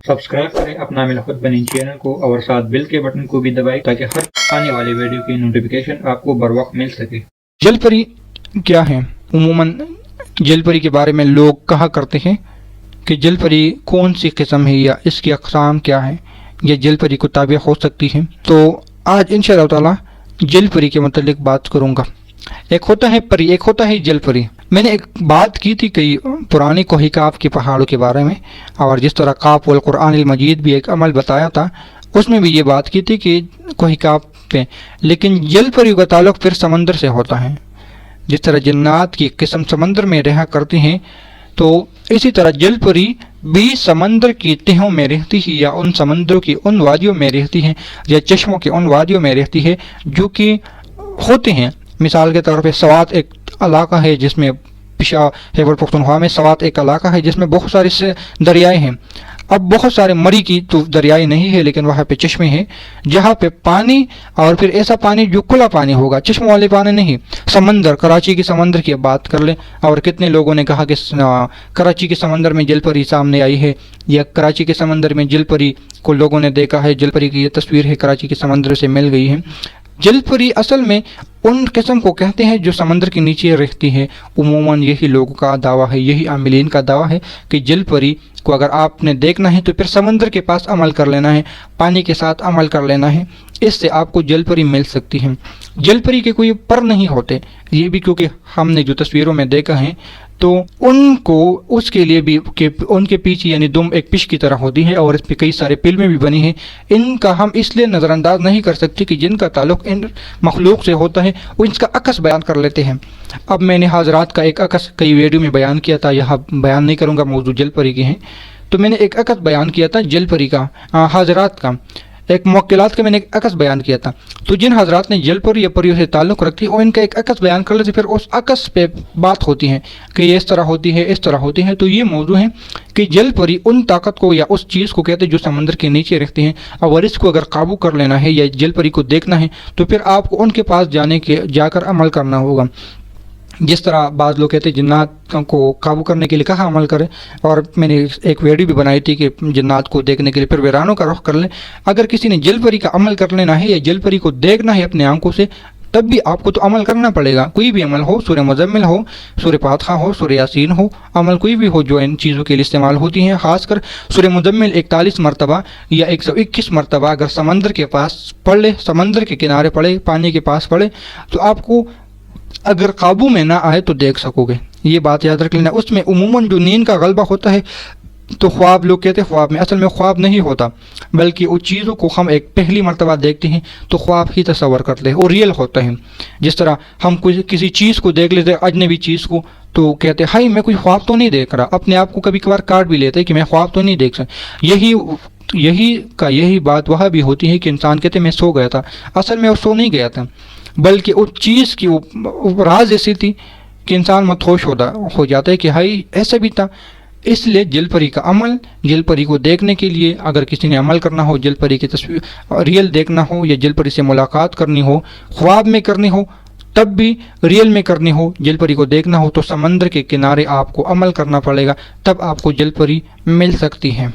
Subscribe करें अपना मिलावट बनी चैनल को और साथ बेल के बटन को भी दबाएं ताकि हर आने वाले वीडियो की नोटिफिकेशन आपको बर वक्त मिल सके। जलपरी क्या है? उमूमन जलपरी के बारे में लोग कहा करते हैं कि जलपरी कौन सी किस्म है या इसकी अक़साम क्या है, या जलपरी को ताबीर हो सकती है। तो आज इंशाअल्लाह ताला जलपरी के मतलब बात करूँगा। एक होता है परी, एक होता है जलपरी। मैंने एक बात की थी कई पुरानी कोही काफ के पहाड़ों के बारे में, और जिस तरह काफ वल कुरानिल मजीद भी एक अमल बताया था, उसमें भी ये बात की थी कि कोही काफ पे। लेकिन जलपरी का ताल्लुक फिर समंदर से होता है। जिस तरह जन्नात की किस्म समंदर में रहा करती हैं, तो इसी तरह जलपरी भी समंदर की तहों में रहती है, या उन समंदरों की उन वादियों में रहती है, या चश्मों की उन वादियों में रहती है जो कि होते हैं। मिसाल के तौर पे सवात एक इलाका है जिसमें खैबर पख्तूनख्वा में सवात एक इलाका है जिसमें बहुत सारे से दरियाएँ हैं। अब बहुत सारे मरी की तो दरियाएँ नहीं है, लेकिन वहाँ पे चश्मे हैं जहाँ पे पानी, और फिर ऐसा पानी जो खुला पानी होगा, चश्मों वाले पानी नहीं। समंदर, कराची के समंदर की बात कर लें, और कितने लोगों ने कहा कि कराची के समंदर में जलपरी सामने आई है, या कराची के समंदर में जलपरी को लोगों ने देखा है। जलपरी की ये तस्वीर है, कराची के समंदर से मिल गई है। जलपरी असल में उन किस्म को कहते हैं जो समंदर के नीचे रहती है। उमूमन यही लोगों का दावा है, यही आमिलीन का दावा है कि जलपरी को अगर आपने देखना है तो फिर समंदर के पास अमल कर लेना है, पानी के साथ अमल कर लेना है, इससे आपको जलपरी मिल सकती है। जलपरी के कोई पर नहीं होते, ये भी क्योंकि हमने जो तस्वीरों में देखा है तो उनको उसके लिए भी कि उनके पीछे यानी दुम एक पिश की तरह होती है, और इस पर कई सारे फिल्में भी बनी हैं। इनका हम इसलिए नज़रअंदाज नहीं कर सकते कि जिनका ताल्लुक़ इन मखलूक से होता है वो इसका अक्स बयान कर लेते हैं। अब मैंने हाजरात का एक अक्स कई वीडियो में बयान किया था, यहाँ बयान नहीं करूँगा, मौजूद जलपरी के हैं। तो मैंने एक अक्स बयान किया था जलपरी का, हाजरात का, एक मुवक्किलात का मैंने एक अक्स बयान किया था। तो जिन हजरात ने जलपरी या परियों से ताल्लुक़ रखती है वो इनका एक अक्स बयान कर लेते, फिर उस अक्स पे बात होती है कि ये इस तरह होती है, इस तरह होती है। तो ये मौजू है कि जलपरी उन ताकत को या उस चीज़ को कहते हैं जो समंदर के नीचे रखते हैं, और इसको अगर काबू कर लेना है या जलपरी को देखना है तो फिर आपको उनके पास जाकर अमल करना होगा। जिस तरह बाज़ लोग कहते हैं जिन्नात को काबू करने के लिए कहा अमल करें, और मैंने एक वीडियो भी बनाई थी कि जिन्नात को देखने के लिए फिर वीरानों का रुख कर लें। अगर किसी ने जलपरी का अमल कर लेना है या जलपरी को देखना है अपने आंखों से, तब भी आपको तो अमल करना पड़ेगा। कोई भी अमल हो, सूरह मुज़म्मिल हो, सूरह फातिहा हो, सूरह यासीन हो, अमल कोई भी हो जो इन चीज़ों के लिए इस्तेमाल होती हैं। ख़ासकर सूरह मुज़म्मिल 41 मरतबा या 121 मरतबा अगर समंदर के पास पढ़ ले, समंदर के किनारे पढ़े, पानी के पास पढ़े, तो आपको अगर काबू में ना आए तो देख सकोगे। ये बात याद रख लेना। उसमें उमूमन जो नींद का गलबा होता है, तो ख्वाब लोग कहते हैं ख्वाब में, असल में ख्वाब नहीं होता, बल्कि उन चीज़ों को हम एक पहली मरतबा देखते हैं तो ख्वाब ही तस्वर करते हैं, और रियल होता है। जिस तरह हम किसी चीज़ को देख लेते हैं, अजनबी चीज़ को, तो कहते हैं हाय मैं कोई ख्वाब तो नहीं देख रहा। अपने आप को कभी कभार काट भी लेते हैं कि मैं ख्वाब तो नहीं देख सकता। यही बात वह भी होती है कि इंसान कहते मैं सो गया था, असल में वो सो नहीं गया था, बल्कि उस चीज़ की वो राज ऐसी थी कि इंसान मतहोश हो जाता है कि हाई ऐसा भी था। इसलिए जलपरी का अमल, जलपरी को देखने के लिए अगर किसी ने अमल करना हो, जलपरी की तस्वीर रियल देखना हो, या जलपरी से मुलाकात करनी हो, ख्वाब में करनी हो, तब भी रियल में करनी हो, जलपरी को देखना हो, तो समंदर के किनारे आपको अमल करना पड़ेगा, तब आपको जलपरी मिल सकती है।